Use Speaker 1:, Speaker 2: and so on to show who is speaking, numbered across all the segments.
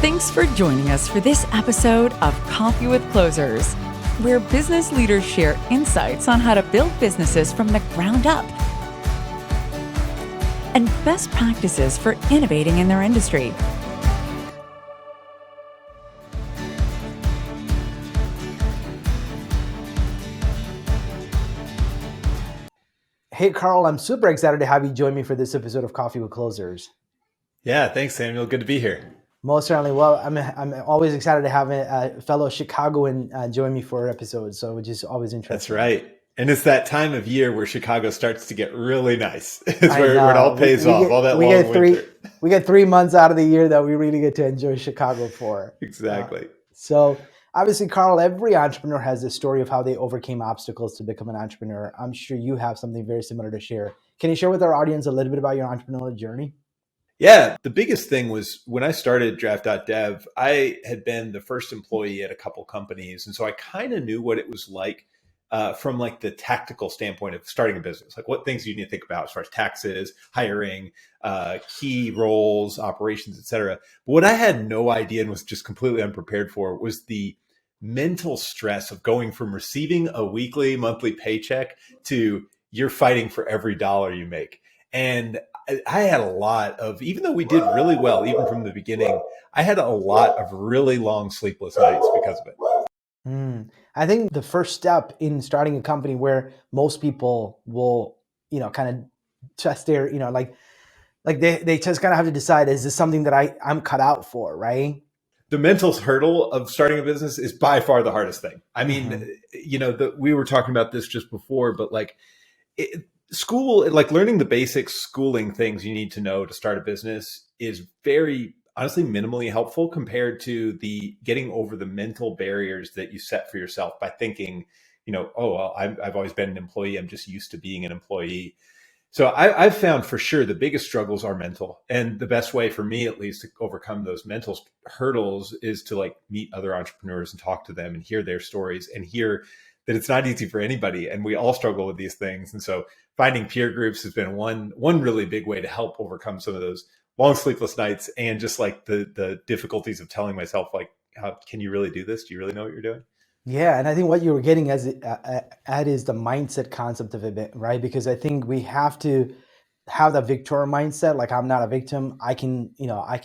Speaker 1: Thanks for joining us for this episode of Coffee with Closers, where business leaders share insights on how to build businesses from the ground up and best practices for innovating in their industry.
Speaker 2: Hey, Karl, I'm super excited to have you join me for this episode of Coffee with Closers.
Speaker 3: Yeah, thanks, Samuel. Good to be here.
Speaker 2: Most certainly. Well, I'm always excited to have a fellow Chicagoan join me for episodes, so which is always interesting.
Speaker 3: That's right. And it's that time of year where Chicago starts to get really nice. It's where it all pays off, all that long winter.
Speaker 2: We get 3 months out of the year that we really get to enjoy Chicago for.
Speaker 3: Exactly.
Speaker 2: So obviously, Karl, every entrepreneur has a story of how they overcame obstacles to become an entrepreneur. I'm sure you have something very similar to share. Can you share with our audience a little bit about your entrepreneurial journey?
Speaker 3: Yeah, the biggest thing was when I started Draft.dev, I had been the first employee at a couple companies. And so I kind of knew what it was like from like the tactical standpoint of starting a business, like what things you need to think about as far as taxes, hiring, key roles, operations, et cetera. But what I had no idea and was just completely unprepared for was the mental stress of going from receiving a weekly, monthly paycheck to you're fighting for every dollar you make. And I had a lot of, even though we did really well, even from the beginning, I had a lot of really long sleepless nights because of it.
Speaker 2: I think the first step in starting a company where most people will, kind of just their, like they just kind of have to decide, is this something that I'm cut out for, right?
Speaker 3: The mental hurdle of starting a business is by far the hardest thing. I mean, we were talking about this just before, but like school, like learning the basic schooling things you need to know to start a business is very, honestly, minimally helpful compared to the getting over the mental barriers that you set for yourself by thinking, oh, well, I've always been an employee. I'm just used to being an employee. So I've found for sure the biggest struggles are mental. And the best way for me, at least, to overcome those mental hurdles is to like meet other entrepreneurs and talk to them and hear their stories and hear that it's not easy for anybody. And we all struggle with these things. And so finding peer groups has been one really big way to help overcome some of those long sleepless nights and just like the difficulties of telling myself, like, how can you really do this? Do you really know what you're doing?
Speaker 2: Yeah, and I think what you were getting at is the mindset concept of it, right? Because I think we have to have that victor mindset. Like, I'm not a victim. I can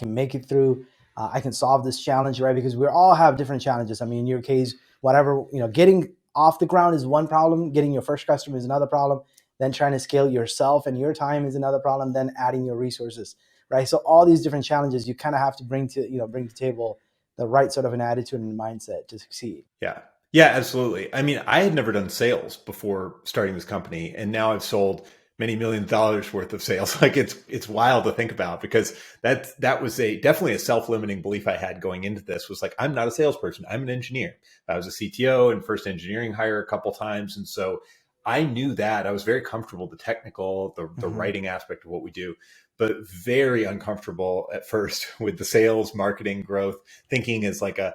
Speaker 2: make it through. I can solve this challenge, right? Because we all have different challenges. I mean, in your case, whatever, getting off the ground is one problem. Getting your first customer is another problem. Then trying to scale yourself and your time is another problem. Then adding your resources, right? So all these different challenges you kind of have to bring to the table the right sort of an attitude and mindset to succeed.
Speaker 3: Yeah, absolutely. I mean, I had never done sales before starting this company, and now I've sold many $millions of dollars worth of sales. Like it's wild to think about, because that was definitely a self-limiting belief I had going into this, was like, I'm not a salesperson. I'm an engineer. I was a CTO and first engineering hire a couple times. And so I knew that I was very comfortable, the technical, the writing aspect of what we do, but very uncomfortable at first with the sales, marketing, growth, thinking as like a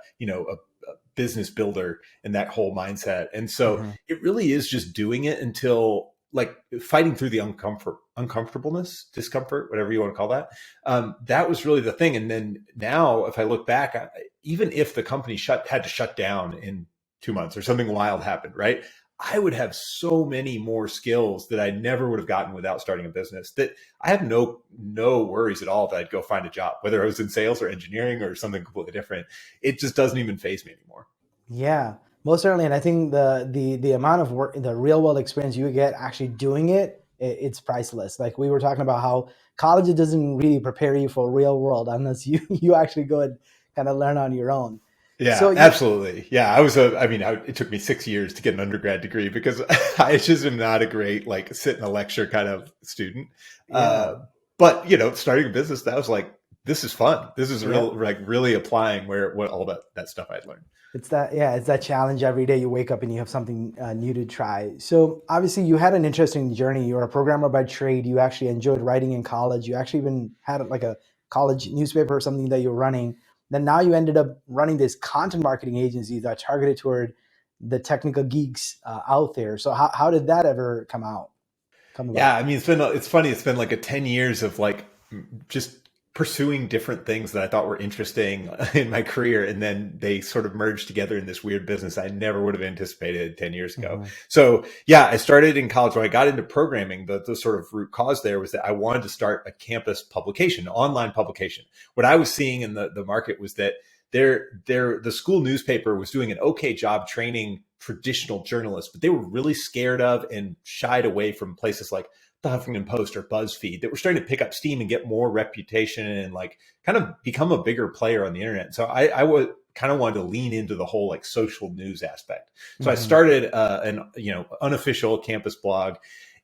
Speaker 3: business builder and that whole mindset. And so it really is just doing it until, like, fighting through the uncomfortableness, discomfort, whatever you want to call that. That was really the thing. And then now, if I look back, even if the company had to shut down in 2 months or something wild happened, right, I would have so many more skills that I never would have gotten without starting a business, that I have no worries at all that I'd go find a job, whether I was in sales or engineering or something completely different. It just doesn't even faze me anymore.
Speaker 2: Yeah, most certainly. And I think the amount of work, the real world experience you get actually doing it's priceless. Like we were talking about how college doesn't really prepare you for real world unless you actually go and kind of learn on your own.
Speaker 3: Yeah, so absolutely. Yeah, it took me 6 years to get an undergrad degree because I just am not a great, like, sit in a lecture kind of student. Yeah. But, starting a business, that was like, this is fun. This is really applying what all that stuff I'd learned.
Speaker 2: It's that challenge every day. You wake up and you have something new to try. So obviously you had an interesting journey. You're a programmer by trade. You actually enjoyed writing in college. You actually even had like a college newspaper or something that you're running. Then now you ended up running this content marketing agency that targeted toward the technical geeks out there. So how did that ever come about?
Speaker 3: Yeah, I mean, it's funny. It's been like a 10 years of like just pursuing different things that I thought were interesting in my career. And then they sort of merged together in this weird business I never would have anticipated 10 years ago. So yeah, I started in college when I got into programming. The sort of root cause there was that I wanted to start a campus publication, online publication. What I was seeing in the market was that the school newspaper was doing an okay job training traditional journalists, but they were really scared of and shied away from places like the Huffington Post or BuzzFeed that were starting to pick up steam and get more reputation and like kind of become a bigger player on the internet. So I would kind of wanted to lean into the whole like social news aspect. So I started an unofficial campus blog.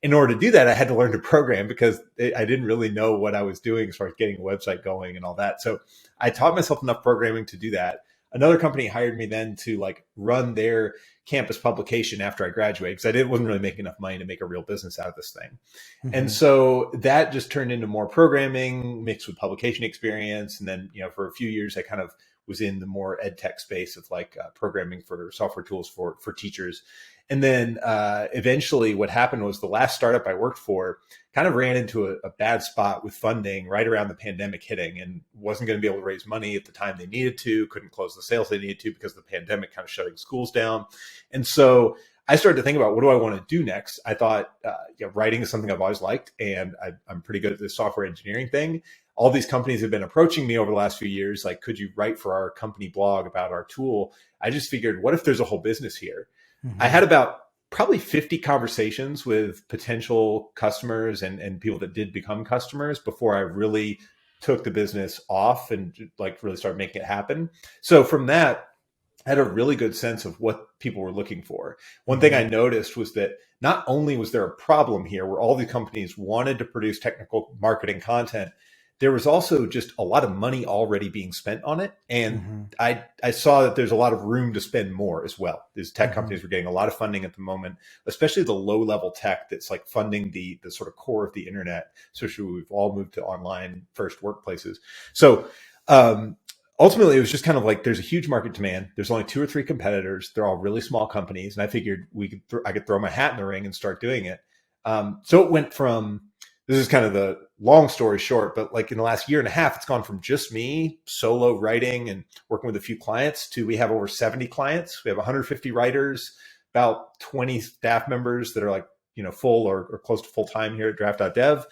Speaker 3: In order to do that, I had to learn to program because I didn't really know what I was doing as far as getting a website going and all that. So I taught myself enough programming to do that. Another company hired me then to like run their campus publication after I graduated because wasn't really making enough money to make a real business out of this thing. And so that just turned into more programming mixed with publication experience. And then, for a few years, I kind of was in the more ed tech space of like programming for software tools for teachers. And then eventually what happened was the last startup I worked for kind of ran into a bad spot with funding right around the pandemic hitting and wasn't going to be able to raise money at the time they needed to, couldn't close the sales they needed to because of the pandemic kind of shutting schools down. And so I started to think about what do I want to do next? I thought writing is something I've always liked, and I'm pretty good at this software engineering thing. All these companies have been approaching me over the last few years, like, could you write for our company blog about our tool? I just figured, what if there's a whole business here? I had about probably 50 conversations with potential customers and people that did become customers before I really took the business off and like really started making it happen. So from that, I had a really good sense of what people were looking for. One thing I noticed was that not only was there a problem here where all the companies wanted to produce technical marketing content, there was also just a lot of money already being spent on it. And I saw that there's a lot of room to spend more as well. These tech companies were getting a lot of funding at the moment, especially the low level tech that's like funding the sort of core of the internet, especially we've all moved to online first workplaces. So ultimately, it was just kind of like there's a huge market demand. There's only 2 or 3 competitors. They're all really small companies. And I figured I could throw my hat in the ring and start doing it. So it went from, this is kind of the long story short, but like in the last year and a half, it's gone from just me solo writing and working with a few clients to we have over 70 clients. We have 150 writers, about 20 staff members that are like, full or close to full time here at Draft.dev.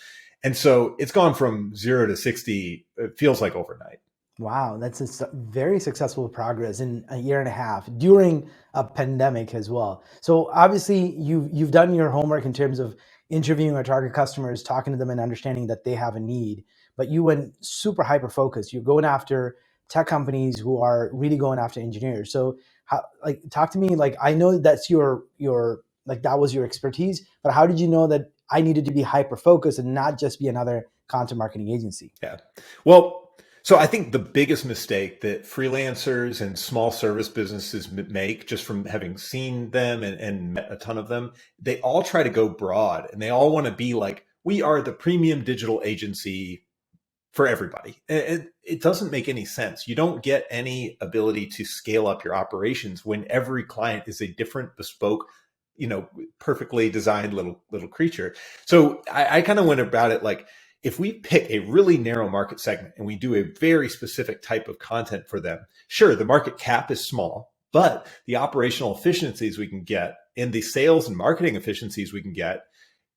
Speaker 3: And so it's gone from 0 to 60. It feels like overnight.
Speaker 2: Wow, that's a very successful progress in a year and a half during a pandemic as well. So obviously you've done your homework in terms of interviewing our target customers, talking to them and understanding that they have a need, but you went super hyper focused. You're going after tech companies who are really going after engineers. So talk to me, like, I know that's your like that was your expertise, but how did you know that I needed to be hyper focused and not just be another content marketing agency?
Speaker 3: Yeah. Well, so I think the biggest mistake that freelancers and small service businesses make, just from having seen them and met a ton of them, they all try to go broad and they all want to be like, we are the premium digital agency for everybody. It doesn't make any sense. You don't get any ability to scale up your operations when every client is a different bespoke, perfectly designed little creature. So I kind of went about it like, if we pick a really narrow market segment and we do a very specific type of content for them, sure, the market cap is small, but the operational efficiencies we can get and the sales and marketing efficiencies we can get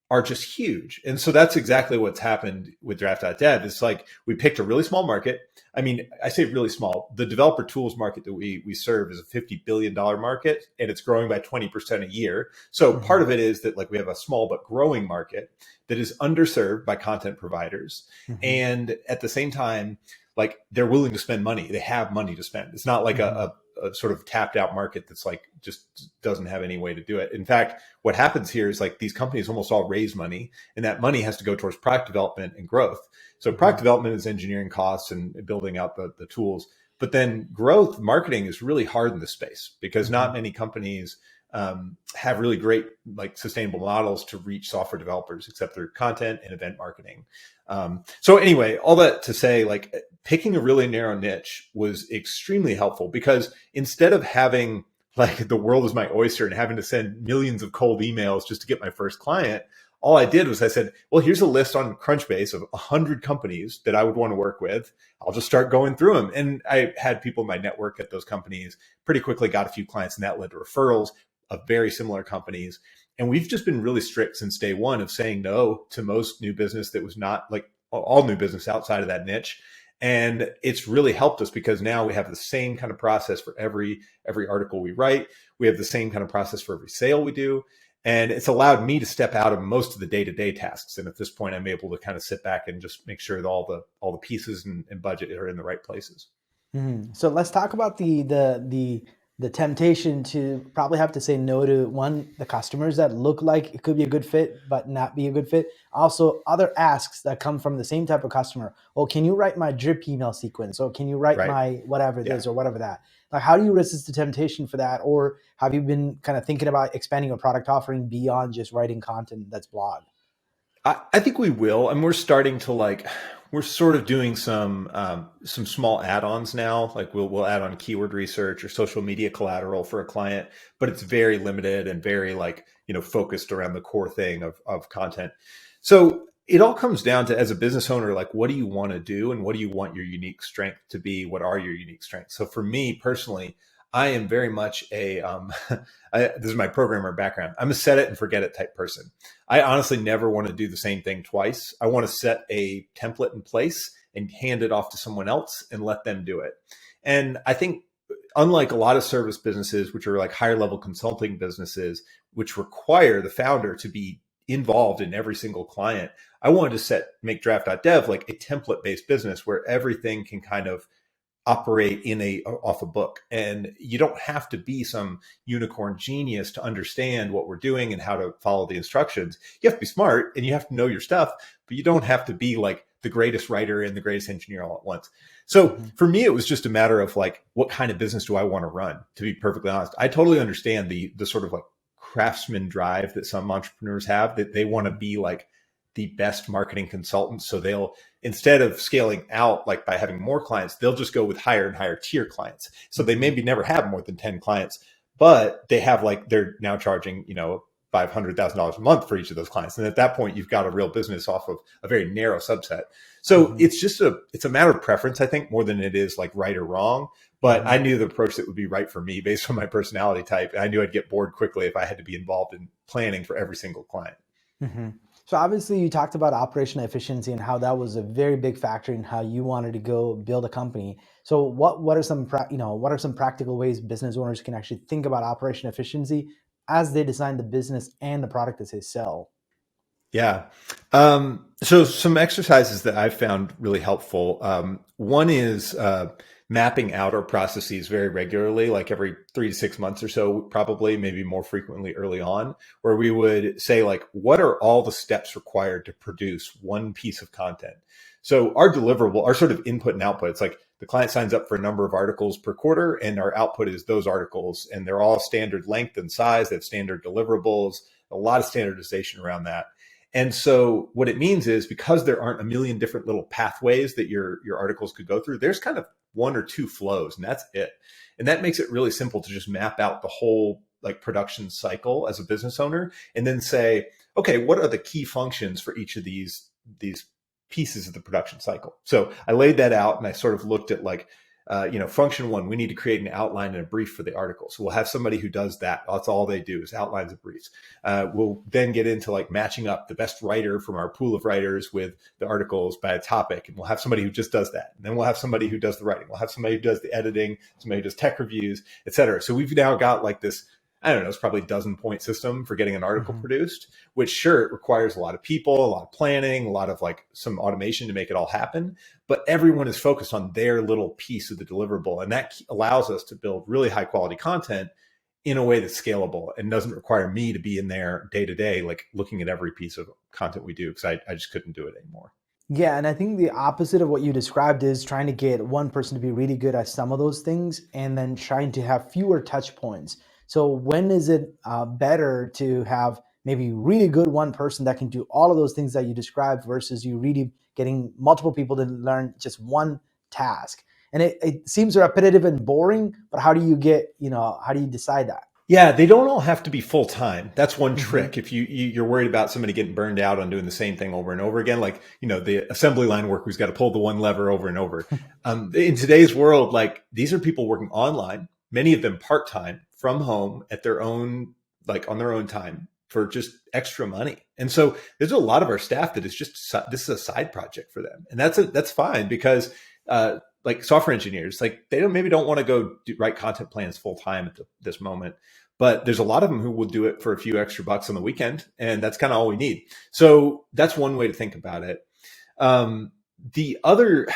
Speaker 3: are just huge. And so that's exactly what's happened with Draft.dev. It's like we picked a really small market. I mean, I say really small. The developer tools market that we serve is a $50 billion market, and it's growing by 20% a year. So part of it is that like we have a small but growing market that is underserved by content providers. And at the same time, like they're willing to spend money. They have money to spend. It's not like a sort of tapped out market that's like just doesn't have any way to do it. In fact, what happens here is like these companies almost all raise money, and that money has to go towards product development and growth. So product development is engineering costs and building out the tools. But then growth marketing is really hard in this space because not many companies have really great like sustainable models to reach software developers except through content and event marketing. So anyway, all that to say, like picking a really narrow niche was extremely helpful because instead of having like the world is my oyster and having to send millions of cold emails just to get my first client, all I did was I said, well, here's a list on Crunchbase of 100 companies that I would want to work with. I'll just start going through them. And I had people in my network at those companies, pretty quickly got a few clients, and that led to referrals of very similar companies. And we've just been really strict since day one of saying no to most new business that was not like all new business outside of that niche. And it's really helped us because now we have the same kind of process for every article we write. We have the same kind of process for every sale we do. And it's allowed me to step out of most of the day-to-day tasks. And at this point, I'm able to kind of sit back and just make sure that all the pieces and budget are in the right places.
Speaker 2: Mm-hmm. So let's talk about the temptation to probably have to say no to the customers that look like it could be a good fit, but not be a good fit. Also, other asks that come from the same type of customer. Oh, can you write my drip email sequence? Or can you write
Speaker 3: Right.
Speaker 2: my whatever
Speaker 3: Yeah.
Speaker 2: this or whatever that? Like, how do you resist the temptation for that? Or have you been kind of thinking about expanding your product offering beyond just writing content that's blog?
Speaker 3: I think we will, and we're starting to we're sort of doing some small add-ons now. Like we'll add on keyword research or social media collateral for a client, but it's very limited and very focused around the core thing of content. So it all comes down to, as a business owner, like, what do you want to do and what do you want your unique strength to be? What are your unique strengths? So for me personally, I am very much this is my programmer background. I'm a set it and forget it type person. I honestly never want to do the same thing twice. I want to set a template in place and hand it off to someone else and let them do it. And I think, unlike a lot of service businesses, which are like higher level consulting businesses, which require the founder to be involved in every single client, I wanted to make Draft.dev like a template based business where everything can kind of operate off a book. And you don't have to be some unicorn genius to understand what we're doing and how to follow the instructions. You have to be smart and you have to know your stuff, but you don't have to be like the greatest writer and the greatest engineer all at once. So for me, it was just a matter of like, what kind of business do I want to run? To be perfectly honest, I totally understand the sort of like craftsman drive that some entrepreneurs have, that they want to be like the best marketing consultants. So they'll, instead of scaling out like by having more clients, they'll just go with higher and higher tier clients. So they maybe never have more than 10 clients, but they have they're now charging, $500,000 a month for each of those clients. And at that point, you've got a real business off of a very narrow subset. So it's a matter of preference, I think, more than it is like right or wrong. But I knew the approach that would be right for me based on my personality type. And I knew I'd get bored quickly if I had to be involved in planning for every single client.
Speaker 2: Mm-hmm. So obviously you talked about operational efficiency and how that was a very big factor in how you wanted to go build a company. So what are some practical ways business owners can actually think about operational efficiency as they design the business and the product that they sell?
Speaker 3: Yeah. So some exercises that I've found really helpful. One is mapping out our processes very regularly, like every 3 to 6 months or so, probably maybe more frequently early on, where we would say like, what are all the steps required to produce one piece of content? So our deliverable, our sort of input and output, it's like the client signs up for a number of articles per quarter and our output is those articles, and they're all standard length and size. They have standard deliverables, a lot of standardization around that. And so what it means is, because there aren't a million different little pathways that your articles could go through, there's kind of one or two flows, and that's it. And that makes it really simple to just map out the whole like production cycle as a business owner, and then say, okay, what are the key functions for each of these pieces of the production cycle? So I laid that out and I sort of looked at like, function one, we need to create an outline and a brief for the article. So we'll have somebody who does that. That's all they do is outlines and briefs. We'll then get into like matching up the best writer from our pool of writers with the articles by a topic. And we'll have somebody who just does that. And then we'll have somebody who does the writing. We'll have somebody who does the editing, somebody who does tech reviews, et cetera. So we've now got like this, I don't know, it's probably a dozen point system for getting an article produced, which sure, it requires a lot of people, a lot of planning, a lot of like some automation to make it all happen. But everyone is focused on their little piece of the deliverable. And that allows us to build really high quality content in a way that's scalable and doesn't require me to be in there day to day, like looking at every piece of content we do, because I just couldn't do it anymore.
Speaker 2: Yeah, and I think the opposite of what you described is trying to get one person to be really good at some of those things and then trying to have fewer touch points. So when is it better to have maybe really good one person that can do all of those things that you described versus you really getting multiple people to learn just one task? And it seems repetitive and boring, but how do you decide that?
Speaker 3: Yeah, they don't all have to be full time. That's one
Speaker 2: Hmm.
Speaker 3: trick. If you're worried about somebody getting burned out on doing the same thing over and over again, like the assembly line worker who's got to pull the one lever over and over. In today's world, like these are people working online, many of them part time from home at their own on their own time for just extra money. And so there's a lot of our staff that is just this is a side project for them, and that's fine because like software engineers, like they don't want to go write content plans full time at this moment. But there's a lot of them who will do it for a few extra bucks on the weekend, and that's kind of all we need. So that's one way to think about it. Um, the other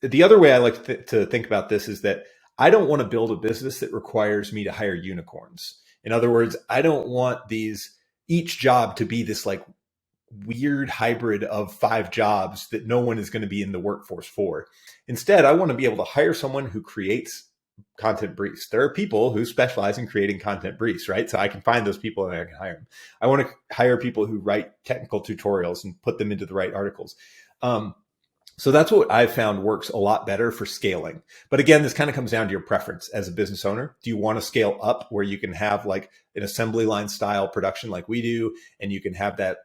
Speaker 3: the other way I like to think about this is that I don't want to build a business that requires me to hire unicorns. In other words, I don't want each job to be this like weird hybrid of 5 jobs that no one is going to be in the workforce for. Instead, I want to be able to hire someone who creates content briefs. There are people who specialize in creating content briefs, right? So I can find those people and I can hire them. I want to hire people who write technical tutorials and put them into the right articles. So that's what I've found works a lot better for scaling. But again, this kind of comes down to your preference as a business owner. Do you want to scale up where you can have like an assembly line style production like we do, and you can have that,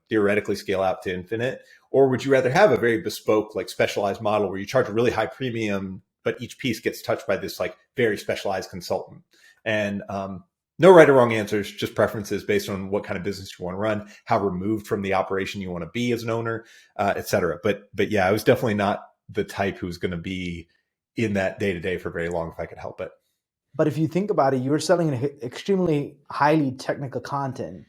Speaker 3: theoretically scale out to infinite? Or would you rather have a very bespoke, like specialized model where you charge a really high premium, but each piece gets touched by this like very specialized consultant? And no right or wrong answers, just preferences based on what kind of business you want to run, how removed from the operation you want to be as an owner, et cetera. But yeah, I was definitely not the type who's going to be in that day to day for very long if I could help it.
Speaker 2: But if you think about it, you're selling an extremely highly technical content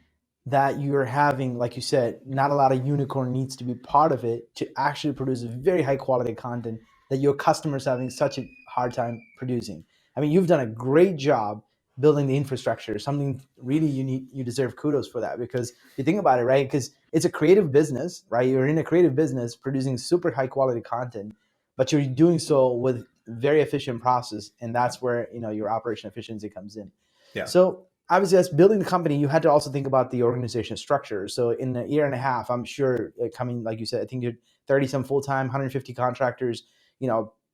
Speaker 2: that you're having, like you said, not a lot of unicorn needs to be part of it to actually produce very high quality content that your customers are having such a hard time producing. I mean, you've done a great job building the infrastructure, something really unique. You deserve kudos for that, because you think about it, right? Because it's a creative business, right? You're in a creative business producing super high quality content, but you're doing so with very efficient process, and that's where your operation efficiency comes in.
Speaker 3: Yeah.
Speaker 2: So obviously, as building the company, you had to also think about the organization structure. So in a year and a half, I'm sure coming, like you said, I think you're 30 some full time, 150 contractors,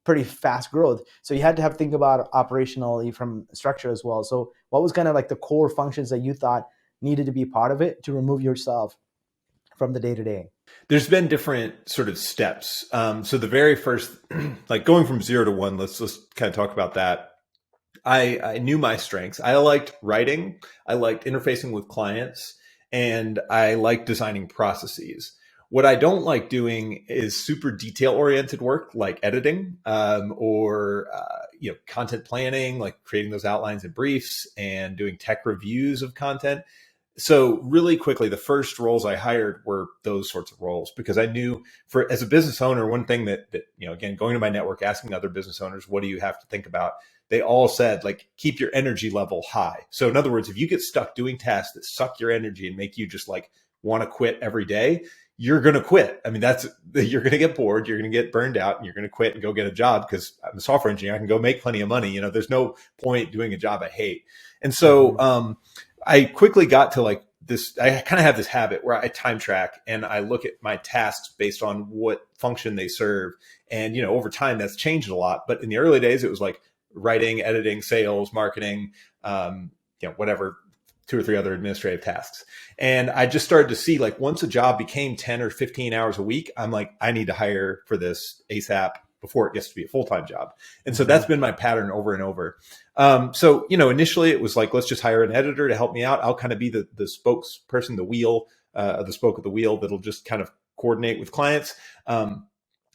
Speaker 2: pretty fast growth. So you had to think about operationally from structure as well. So what was kind of like the core functions that you thought needed to be part of it to remove yourself from the day to day?
Speaker 3: There's been different sort of steps. So the very first, like going from 0 to 1, let's kind of talk about that. I knew my strengths. I liked writing. I liked interfacing with clients, and I liked designing processes. What I don't like doing is super detail oriented work like editing, or content planning, like creating those outlines and briefs and doing tech reviews of content. So really quickly, the first roles I hired were those sorts of roles, because I knew as a business owner, one thing that again, going to my network, asking other business owners, what do you have to think about? They all said, like, keep your energy level high. So in other words, if you get stuck doing tasks that suck your energy and make you just like want to quit every day, you're going to quit. I mean, you're going to get bored, you're going to get burned out, and you're going to quit and go get a job, because I'm a software engineer. I can go make plenty of money. There's no point doing a job I hate. And so, I quickly got to like this. I kind of have this habit where I time track and I look at my tasks based on what function they serve. And, over time that's changed a lot. But in the early days, it was like writing, editing, sales, marketing, whatever, 2 or 3 other administrative tasks. And I just started to see, like, once a job became 10 or 15 hours a week, I'm like, I need to hire for this ASAP before it gets to be a full-time job. And so that's been my pattern over and over. So, initially it was like, let's just hire an editor to help me out. I'll kind of be the spokesperson, the spoke of the wheel that'll just kind of coordinate with clients.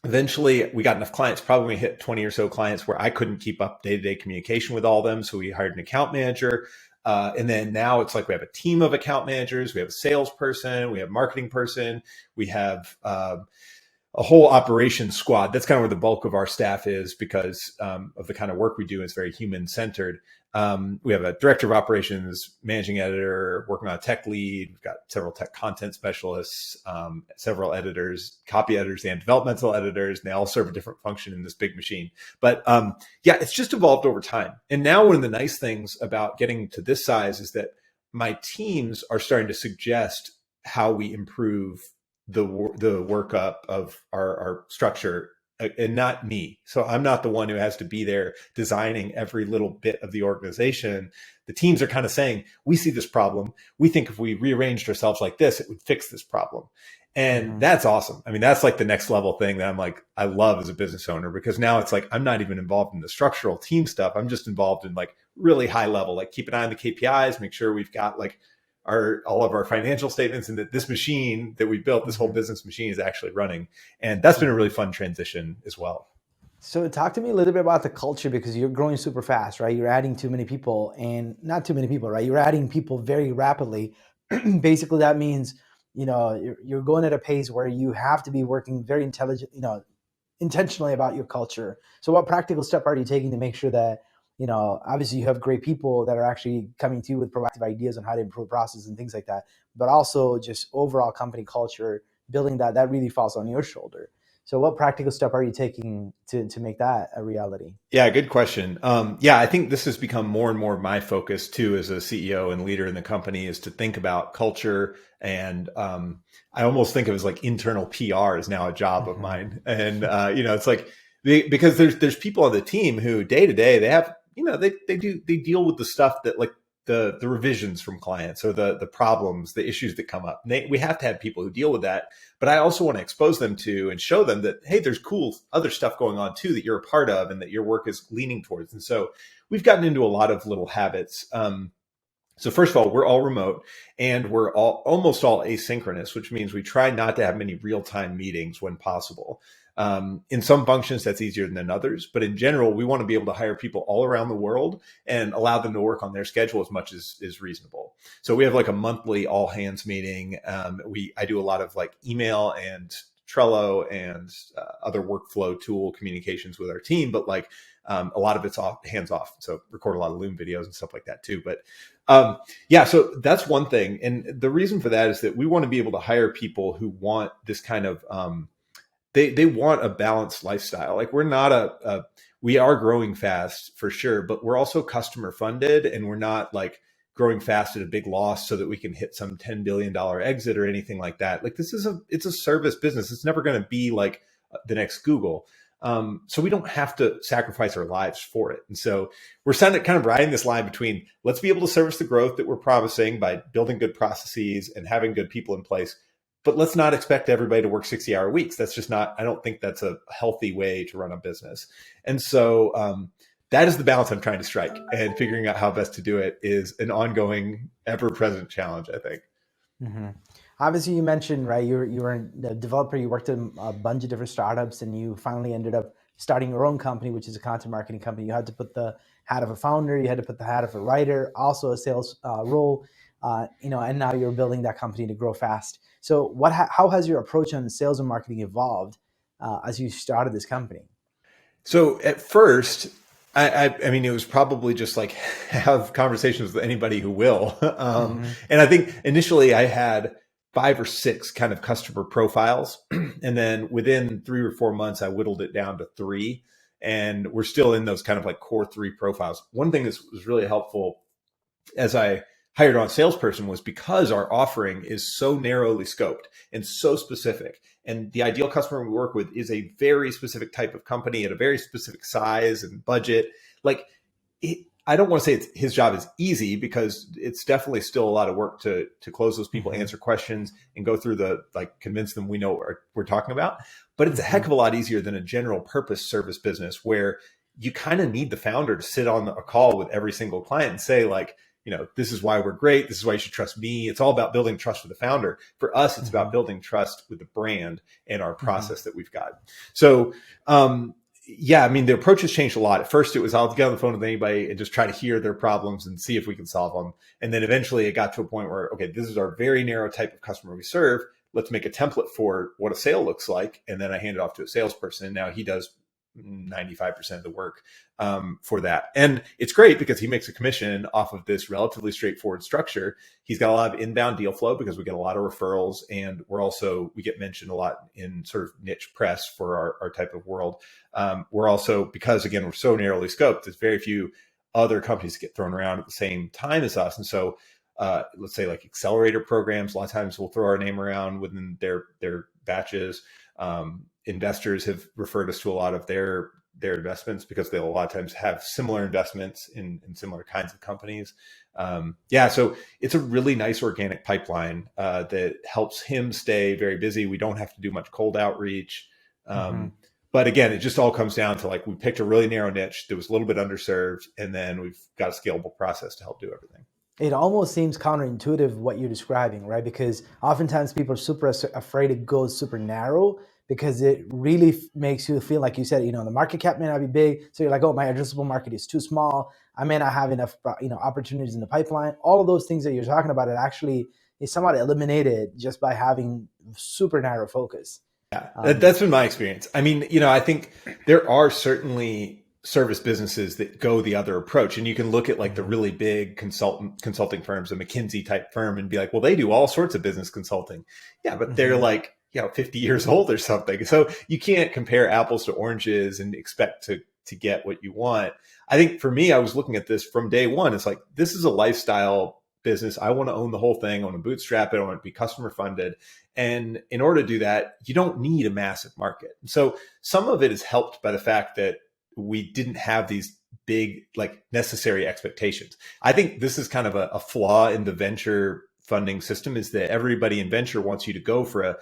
Speaker 3: Eventually we got enough clients, probably hit 20 or so clients, where I couldn't keep up day-to-day communication with all of them. So we hired an account manager. And then now it's like we have a team of account managers, we have a salesperson, we have a marketing person, we have a whole operations squad. That's kind of where the bulk of our staff is, because of the kind of work we do. It's very human centered. We have a director of operations, managing editor, working on a tech lead. We've got several tech content specialists, several editors, copy editors, and developmental editors. And they all serve a different function in this big machine. But yeah, it's just evolved over time. And now one of the nice things about getting to this size is that my teams are starting to suggest how we improve the workup of our structure and not me. So I'm not the one who has to be there designing every little bit of the organization. The teams are kind of saying, we see this problem. We think if we rearranged ourselves like this, it would fix this problem. And that's awesome. I mean, that's like the next level thing that I'm like, I love as a business owner, because now it's like, I'm not even involved in the structural team stuff. I'm just involved in like really high level, like keep an eye on the KPIs, make sure we've got like all of our financial statements, and that this machine that we built, this whole business machine, is actually running. And that's been a really fun transition as well.
Speaker 2: So talk to me a little bit about the culture, because you're growing super fast, right? You're adding too many people, and not too many people, right? You're adding people very rapidly. Basically, that means, you're going at a pace where you have to be working very intentionally about your culture. So what practical step are you taking to make sure that, obviously you have great people that are actually coming to you with proactive ideas on how to improve process and things like that, but also just overall company culture, building that really falls on your shoulder. So what practical step are you taking to make that a reality?
Speaker 3: Yeah, good question. I think this has become more and more of my focus too, as a CEO and leader in the company, is to think about culture. And I almost think of it as like internal PR is now a job of mine. And, it's like, because there's people on the team who day to day, they have, they deal with the stuff that like the revisions from clients, or the problems, the issues that come up. And we have to have people who deal with that. But I also want to expose them to and show them that, hey, there's cool other stuff going on too that you're a part of and that your work is leaning towards. And so we've gotten into a lot of little habits. So first of all, we're all remote, and we're almost all asynchronous, which means we try not to have many real-time meetings when possible. In some functions, that's easier than others. But in general, we want to be able to hire people all around the world and allow them to work on their schedule as much as is reasonable. So we have like a monthly all hands meeting. I do a lot of like email and Trello and other workflow tool communications with our team, but like a lot of it's hands off. So record a lot of Loom videos and stuff like that too. But so that's one thing. And the reason for that is that we want to be able to hire people who want this kind of they want a balanced lifestyle. Like we are growing fast for sure, but we're also customer funded, and we're not like growing fast at a big loss so that we can hit some $10 billion exit or anything like that. Like it's a service business. It's never going to be like the next Google. So we don't have to sacrifice our lives for it. And so we're kind of riding this line between, let's be able to service the growth that we're promising by building good processes and having good people in place, but let's not expect everybody to work 60-hour weeks. That's just not, I don't think that's a healthy way to run a business. And so that is the balance I'm trying to strike, and figuring out how best to do it is an ongoing, ever-present challenge, I think.
Speaker 2: Mm-hmm. Obviously, you mentioned, right, you were a developer, you worked in a bunch of different startups, and you finally ended up starting your own company, which is a content marketing company. You had to put the hat of a founder, you had to put the hat of a writer, also a sales role, and now you're building that company to grow fast. So how has your approach on sales and marketing evolved as you started this company?
Speaker 3: So at first, I mean, it was probably just like have conversations with anybody who will. And I think initially I had 5 or 6 kind of customer profiles. And then within 3 or 4 months, I whittled it down to 3. And we're still in those kind of like core 3 profiles. One thing that was really helpful as I hired on a salesperson was because our offering is so narrowly scoped and so specific. And the ideal customer we work with is a very specific type of company at a very specific size and budget. Like, I don't want to say his job is easy, because it's definitely still a lot of work to close those people, answer questions, and go through convince them we know what we're talking about. But it's a heck of a lot easier than a general purpose service business, where you kind of need the founder to sit on a call with every single client and say, like, this is why we're great. This is why you should trust me. It's all about building trust with the founder. For us, it's about building trust with the brand and our process that we've got. So, I mean, the approach has changed a lot. At first, it was I'll get on the phone with anybody and just try to hear their problems and see if we can solve them. And then eventually it got to a point where, okay, this is our very narrow type of customer we serve. Let's make a template for what a sale looks like. And then I hand it off to a salesperson. And now he does 95% of the work for that. And it's great because he makes a commission off of this relatively straightforward structure. He's got a lot of inbound deal flow because we get a lot of referrals, and we get mentioned a lot in sort of niche press for our type of world. We're also, because again, we're so narrowly scoped, there's very few other companies get thrown around at the same time as us. And so let's say like accelerator programs, a lot of times we'll throw our name around within their batches. investors have referred us to a lot of their investments because they a lot of times have similar investments in similar kinds of companies. So it's a really nice organic pipeline that helps him stay very busy. We don't have to do much cold outreach. But again, it just all comes down to like, we picked a really narrow niche that was a little bit underserved, and then we've got a scalable process to help do everything.
Speaker 2: It almost seems counterintuitive what you're describing, right? Because oftentimes people are super afraid to go super narrow because it really makes you feel like you said, the market cap may not be big. So you're like, oh, my addressable market is too small. I may not have enough, opportunities in the pipeline. All of those things that you're talking about, it actually is somewhat eliminated just by having super narrow focus.
Speaker 3: Yeah, that's been my experience. I mean, I think there are certainly service businesses that go the other approach, and you can look at like the really big consulting firms, a McKinsey type firm, and be like, well, they do all sorts of business consulting. Yeah, but they're like, 50 years old or something. So you can't compare apples to oranges and expect to get what you want. I think for me, I was looking at this from day one. It's like, this is a lifestyle business. I want to own the whole thing. I want to bootstrap it. I want to be customer funded. And in order to do that, you don't need a massive market. So some of it is helped by the fact that we didn't have these big, like, necessary expectations. I think this is kind of a flaw in the venture funding system, is that everybody in venture wants you to go for a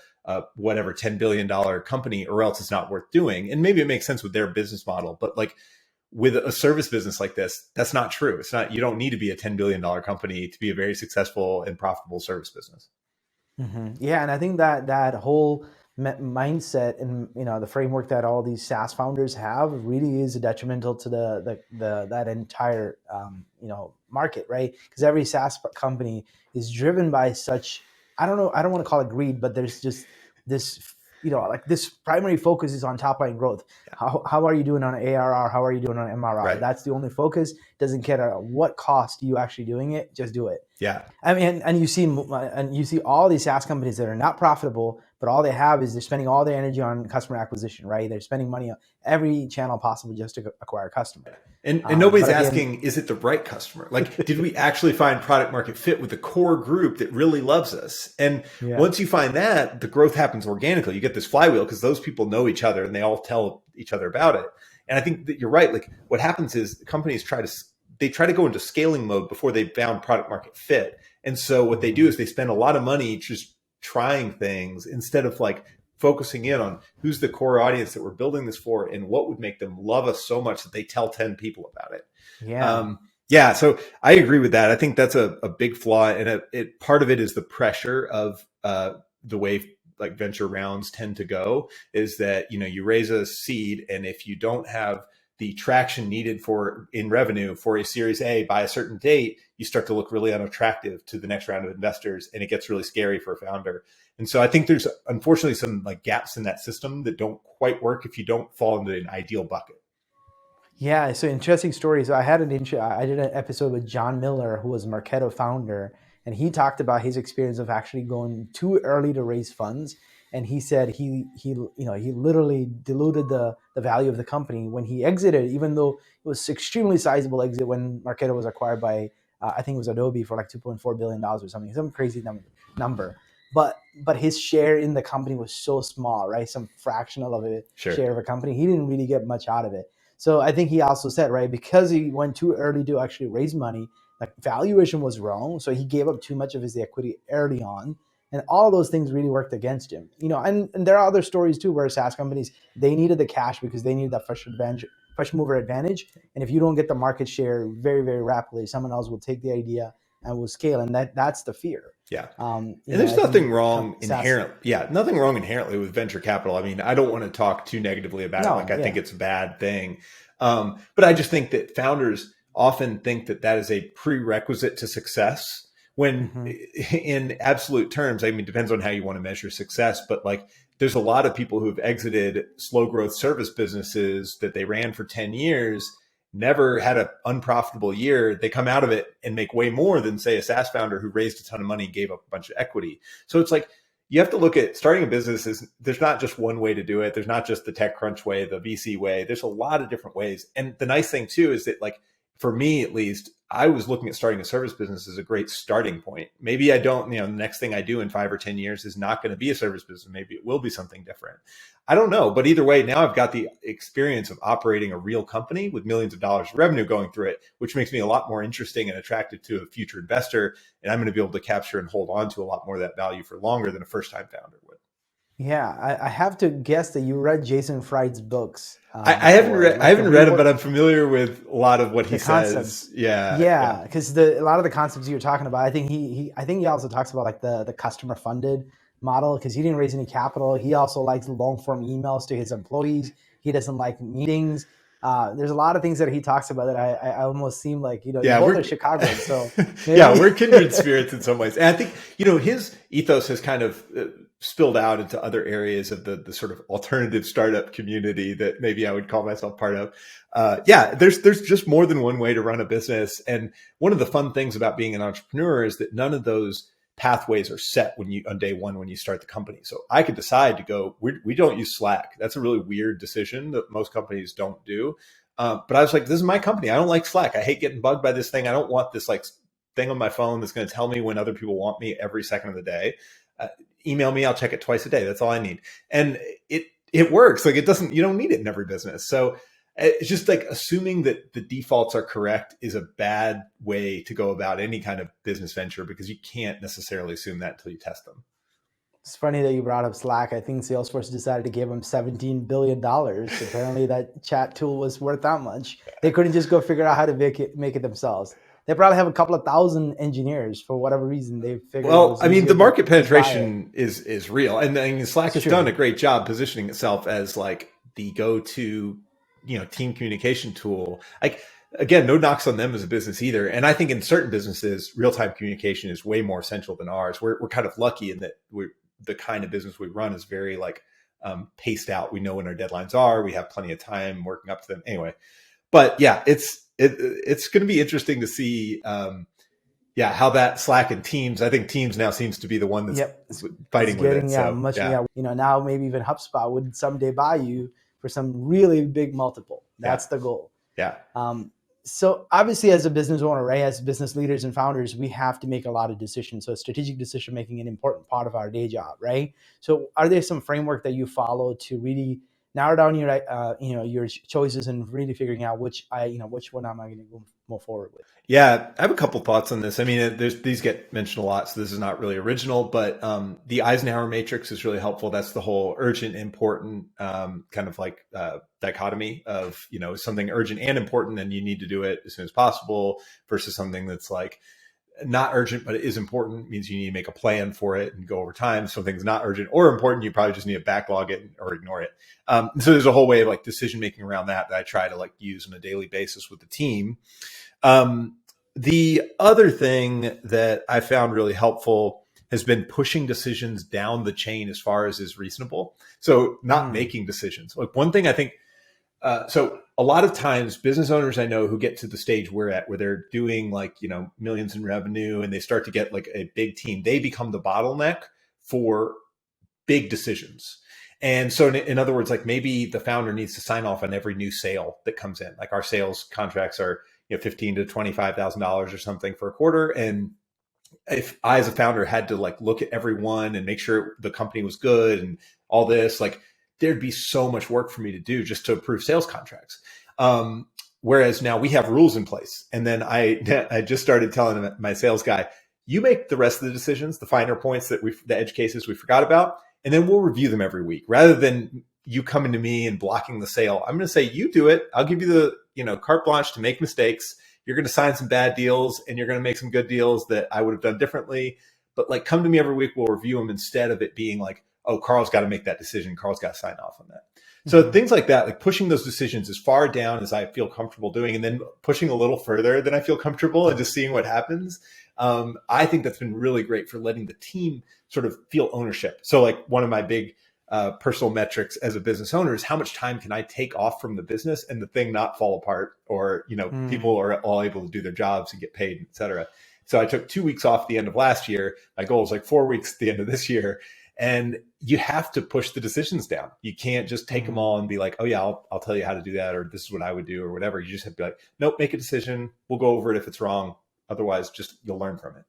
Speaker 3: whatever $10 billion company, or else it's not worth doing. And maybe it makes sense with their business model, but like with a service business like this, that's not true. It's not, you don't need to be a $10 billion company to be a very successful and profitable service business.
Speaker 2: Yeah. And I think that whole mindset and the framework that all these SaaS founders have really is detrimental to that entire market, right? Because every SaaS company is driven by such, I don't want to call it greed, but there's just this like this primary focus is on top line growth. Yeah. How are you doing on ARR? How are you doing on MRR? Right. That's the only focus. Doesn't care at what cost you actually doing it. Just do it.
Speaker 3: Yeah.
Speaker 2: I mean, and you see all these SaaS companies that are not profitable, but all they have is they're spending all their energy on customer acquisition, right? They're spending money on every channel possible just to acquire a customer.
Speaker 3: And nobody's asking, is it the right customer? Like, did we actually find product market fit with the core group that really loves us? And once you find that, the growth happens organically. You get this flywheel because those people know each other and they all tell each other about it. And I think that you're right. Like, what happens is companies try to go into scaling mode before they've found product market fit. And so what they do is they spend a lot of money just trying things instead of like focusing in on who's the core audience that we're building this for and what would make them love us so much that they tell 10 people about it. So I agree with that. I think that's a big flaw. And part of it is the pressure of the way like venture rounds tend to go, is that, you raise a seed, and if you don't have the traction needed in revenue for a Series A by a certain date, you start to look really unattractive to the next round of investors, and it gets really scary for a founder. And so I think there's unfortunately some like gaps in that system that don't quite work if you don't fall into an ideal bucket.
Speaker 2: Yeah, so interesting story. So I did an episode with John Miller, who was Marketo founder, and he talked about his experience of actually going too early to raise funds. And he said he literally diluted the value of the company when he exited, even though it was extremely sizable exit when Marketo was acquired by I think it was Adobe for like $2.4 billion or something, some crazy number. But his share in the company was so small, right? Some fractional of it share of a company. He didn't really get much out of it. So I think he also said, right, because he went too early to actually raise money, like valuation was wrong. So he gave up too much of his equity early on. And all those things really worked against him. And there are other stories too where SaaS companies, they needed the cash because they needed that first mover advantage. And if you don't get the market share very, very rapidly, someone else will take the idea and will scale. And that's the fear.
Speaker 3: Yeah. And there's nothing wrong inherently. Yeah. Nothing wrong inherently with venture capital. I mean, I don't want to talk too negatively about it. Like, I think it's a bad thing. But I just think that founders often think that is a prerequisite to success. When in absolute terms, I mean, it depends on how you want to measure success, but like there's a lot of people who've exited slow growth service businesses that they ran for 10 years, never had an unprofitable year. They come out of it and make way more than, say, a SaaS founder who raised a ton of money and gave up a bunch of equity. So it's like, you have to look at starting a business there's not just one way to do it. There's not just the TechCrunch way, the VC way. There's a lot of different ways. And the nice thing too is that like for me at least, I was looking at starting a service business as a great starting point. Maybe I don't, the next thing I do in 5 or 10 years is not going to be a service business. Maybe it will be something different. I don't know. But either way, now I've got the experience of operating a real company with millions of dollars of revenue going through it, which makes me a lot more interesting and attractive to a future investor. And I'm going to be able to capture and hold on to a lot more of that value for longer than a first-time founder would.
Speaker 2: Yeah, I have to guess that you read Jason Fried's books.
Speaker 3: I haven't read them, but I'm familiar with a lot of what he says.
Speaker 2: Yeah, because a lot of the concepts you were talking about, I think he also talks about like the customer funded model, because he didn't raise any capital. He also likes long form emails to his employees. He doesn't like meetings. There's a lot of things that he talks about that I almost seem like, you both are Chicagoans, so maybe.
Speaker 3: Yeah, we're kindred spirits in some ways. And I think, his ethos has kind of spilled out into other areas of the sort of alternative startup community that maybe I would call myself part of. There's just more than one way to run a business. And one of the fun things about being an entrepreneur is that none of those pathways are set on day one when you start the company. So I could decide to go, we don't use Slack. That's a really weird decision that most companies don't do. But I was like, this is my company. I don't like Slack. I hate getting bugged by this thing. I don't want this like thing on my phone that's going to tell me when other people want me every second of the day. Email me, I'll check it twice a day. That's all I need. And it works. Like you don't need it in every business. So it's just like assuming that the defaults are correct is a bad way to go about any kind of business venture, because you can't necessarily assume that until you test them.
Speaker 2: It's funny that you brought up Slack. I think Salesforce decided to give them $17 billion. Apparently that chat tool was worth that much. They couldn't just go figure out how to make it themselves. They probably have a couple of thousand engineers for whatever reason. They figured.
Speaker 3: Well, I mean, the market penetration is real, and Slack has done a great job positioning itself as like the go-to, team communication tool. Like, again, no knocks on them as a business either. And I think in certain businesses, real-time communication is way more essential than ours. We're kind of lucky in that the kind of business we run is very like paced out. We know when our deadlines are. We have plenty of time working up to them. Anyway, but yeah, it's going to be interesting to see, how that Slack and Teams. I think Teams now seems to be the one that's fighting with it.
Speaker 2: Now maybe even HubSpot would someday buy you for some really big multiple. That's the goal.
Speaker 3: Yeah.
Speaker 2: So obviously, as a business owner, right, as business leaders and founders, we have to make a lot of decisions. So strategic decision making is an important part of our day job, right? So are there some framework that you follow to really narrow down your choices and really figuring out which one am I going to move forward with?
Speaker 3: Yeah, I have a couple thoughts on this. I mean, these get mentioned a lot, so this is not really original, but the Eisenhower matrix is really helpful. That's the whole urgent, important kind of like dichotomy of, something urgent and important, and you need to do it as soon as possible, versus something that's like not urgent, but it is important, means you need to make a plan for it and go over time. Something's not urgent or important, you probably just need to backlog it or ignore it. So there's a whole way of like decision making around that I try to like use on a daily basis with the team. The other thing that I found really helpful has been pushing decisions down the chain as far as is reasonable. So not making decisions. Like one thing I think, so a lot of times business owners I know who get to the stage we're at, where they're doing like, millions in revenue and they start to get like a big team, they become the bottleneck for big decisions. And so in other words, like maybe the founder needs to sign off on every new sale that comes in. Like our sales contracts are, $15,000 to $25,000 or something for a quarter. And if I, as a founder, had to like look at everyone and make sure the company was good and all this, like there'd be so much work for me to do just to approve sales contracts. Whereas now we have rules in place. And then I just started telling my sales guy, you make the rest of the decisions, the finer points the edge cases we forgot about, and then we'll review them every week. Rather than you coming to me and blocking the sale, I'm going to say, you do it. I'll give you the, carte blanche to make mistakes. You're going to sign some bad deals and you're going to make some good deals that I would have done differently. But like, come to me every week, we'll review them, instead of it being like, oh, Karl's got to make that decision. Karl's got to sign off on that. So things like that, like pushing those decisions as far down as I feel comfortable doing, and then pushing a little further than I feel comfortable and just seeing what happens. I think that's been really great for letting the team sort of feel ownership. So like one of my big personal metrics as a business owner is how much time can I take off from the business and the thing not fall apart, or, people are all able to do their jobs and get paid, et cetera. So I took 2 weeks off at the end of last year. My goal is like 4 weeks at the end of this year. And you have to push the decisions down. You can't just take them all and be like, oh yeah, I'll tell you how to do that, or this is what I would do, or whatever. You just have to be like, nope, make a decision. We'll go over it if it's wrong. Otherwise, just you'll learn from it.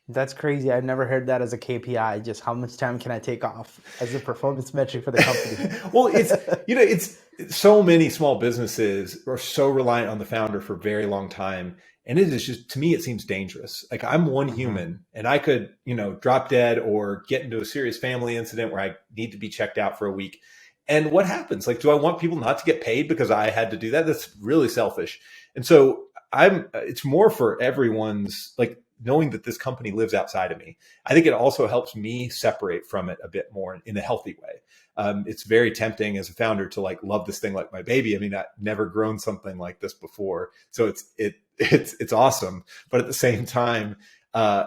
Speaker 2: That's crazy. I've never heard that as a KPI. Just how much time can I take off as a performance metric for the company?
Speaker 3: Well, it's so many small businesses are so reliant on the founder for a very long time. And it is just, to me, it seems dangerous. Like I'm one human and I could, drop dead or get into a serious family incident where I need to be checked out for a week. And what happens? Like, do I want people not to get paid because I had to do that? That's really selfish. And so it's more for everyone's, like, knowing that this company lives outside of me. I think it also helps me separate from it a bit more in a healthy way. It's very tempting as a founder to like love this thing like my baby. I mean, I've never grown something like this before, so it's awesome. But at the same time,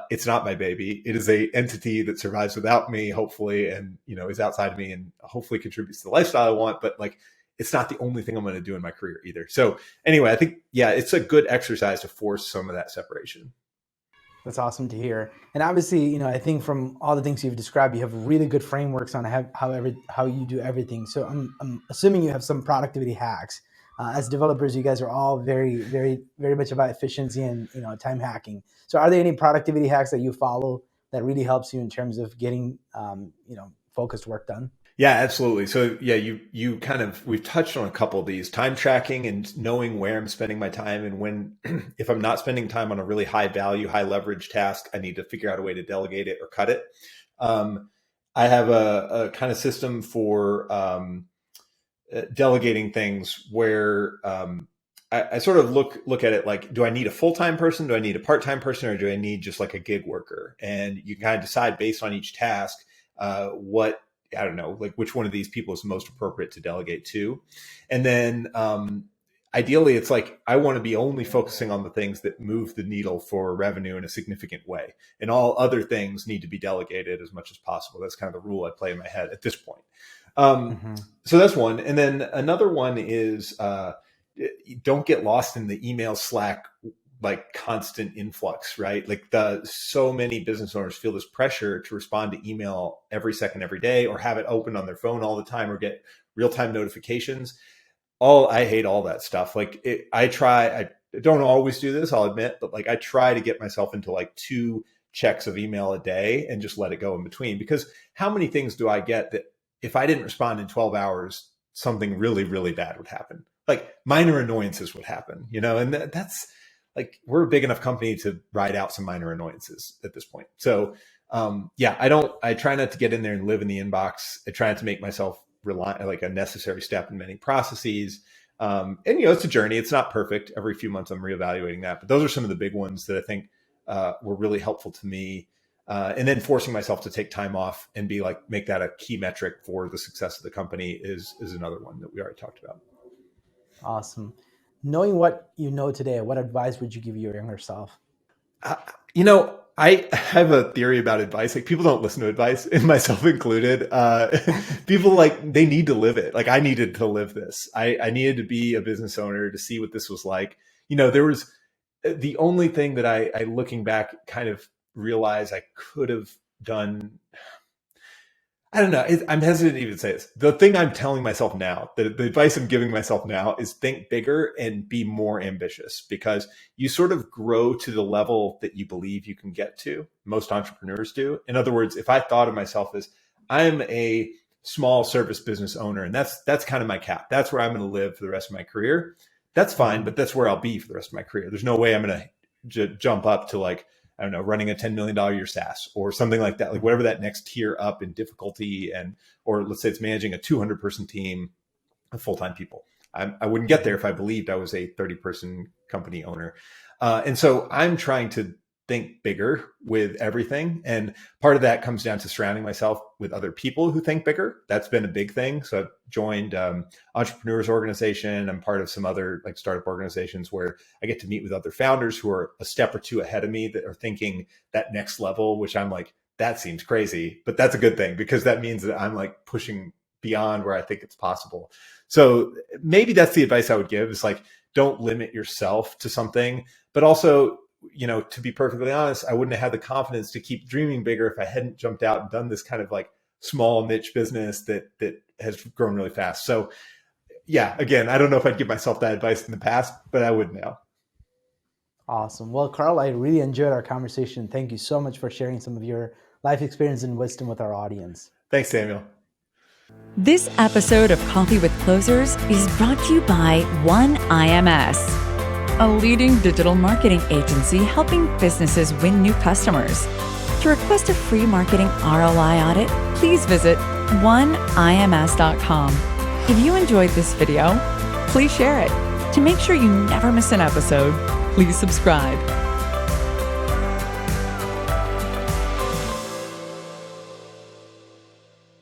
Speaker 3: it's not my baby. It is a entity that survives without me, hopefully, and is outside of me and hopefully contributes to the lifestyle I want. But like, it's not the only thing I'm going to do in my career either. So anyway, I think it's a good exercise to force some of that separation.
Speaker 2: That's awesome to hear. And obviously, I think from all the things you've described, you have really good frameworks on how you do everything. So I'm assuming you have some productivity hacks. As developers, you guys are all very, very, very much about efficiency and time hacking. So are there any productivity hacks that you follow that really helps you in terms of getting focused work done?
Speaker 3: Yeah, absolutely. So we've touched on a couple of these: time tracking and knowing where I'm spending my time, and when, if I'm not spending time on a really high value, high leverage task, I need to figure out a way to delegate it or cut it. I have a kind of system for delegating things where I sort of look at it like, do I need a full-time person? Do I need a part-time person? Or do I need just like a gig worker? And you kind of decide based on each task, I don't know, like which one of these people is most appropriate to delegate to. And then ideally, it's like, I want to be only focusing on the things that move the needle for revenue in a significant way. And all other things need to be delegated as much as possible. That's kind of the rule I play in my head at this point. So that's one. And then another one is don't get lost in the email Slack, like constant influx, right? Like so many business owners feel this pressure to respond to email every second, every day, or have it open on their phone all the time, or get real-time notifications. I hate all that stuff. Like I don't always do this, I'll admit, but like I try to get myself into like 2 checks of email a day and just let it go in between, because how many things do I get that if I didn't respond in 12 hours, something really, really bad would happen? Like minor annoyances would happen, and that's, like, we're a big enough company to ride out some minor annoyances at this point. So I try not to get in there and live in the inbox. I try not to make myself like a necessary step in many processes. And it's a journey. It's not perfect. Every few months I'm reevaluating that, but those are some of the big ones that I think were really helpful to me. And then forcing myself to take time off and make that a key metric for the success of the company is another one that we already talked about.
Speaker 2: Awesome. Knowing what you know today, what advice would you give your younger self?
Speaker 3: I have a theory about advice. Like, people don't listen to advice, and myself included. People they need to live it. Like, I needed to live this. I needed to be a business owner to see what this was like. There was the only thing that I looking back kind of realized I could have done. I don't know. I'm hesitant to even say this. The thing I'm telling myself now, the advice I'm giving myself now, is think bigger and be more ambitious, because you sort of grow to the level that you believe you can get to. Most entrepreneurs do. In other words, if I thought of myself as I'm a small service business owner, and that's kind of my cap, that's where I'm going to live for the rest of my career. That's fine, but that's where I'll be for the rest of my career. There's no way I'm going to jump up to I don't know, running a $10 million a year SaaS or something like that, like whatever that next tier up in difficulty, or let's say it's managing a 200-person team of full-time people. I wouldn't get there if I believed I was a 30-person company owner. And so I'm trying to think bigger with everything. And part of that comes down to surrounding myself with other people who think bigger. That's been a big thing. So I've joined Entrepreneurs organization. I'm part of some other startup organizations where I get to meet with other founders who are a step or two ahead of me, that are thinking that next level, which I'm like, that seems crazy, but that's a good thing, because that means that I'm pushing beyond where I think it's possible. So maybe that's the advice I would give, is don't limit yourself to something, but also, to be perfectly honest, I wouldn't have had the confidence to keep dreaming bigger if I hadn't jumped out and done this kind of small niche business that has grown really fast. So yeah, again, I don't know if I'd give myself that advice in the past, but I would now.
Speaker 2: Awesome. Well, Karl, I really enjoyed our conversation. Thank you so much for sharing some of your life experience and wisdom with our audience.
Speaker 3: Thanks, Samuel.
Speaker 1: This episode of Coffee with Closers is brought to you by One IMS, a leading digital marketing agency helping businesses win new customers. To request a free marketing ROI audit, please visit oneims.com. If you enjoyed this video, please share it. To make sure you never miss an episode, please subscribe.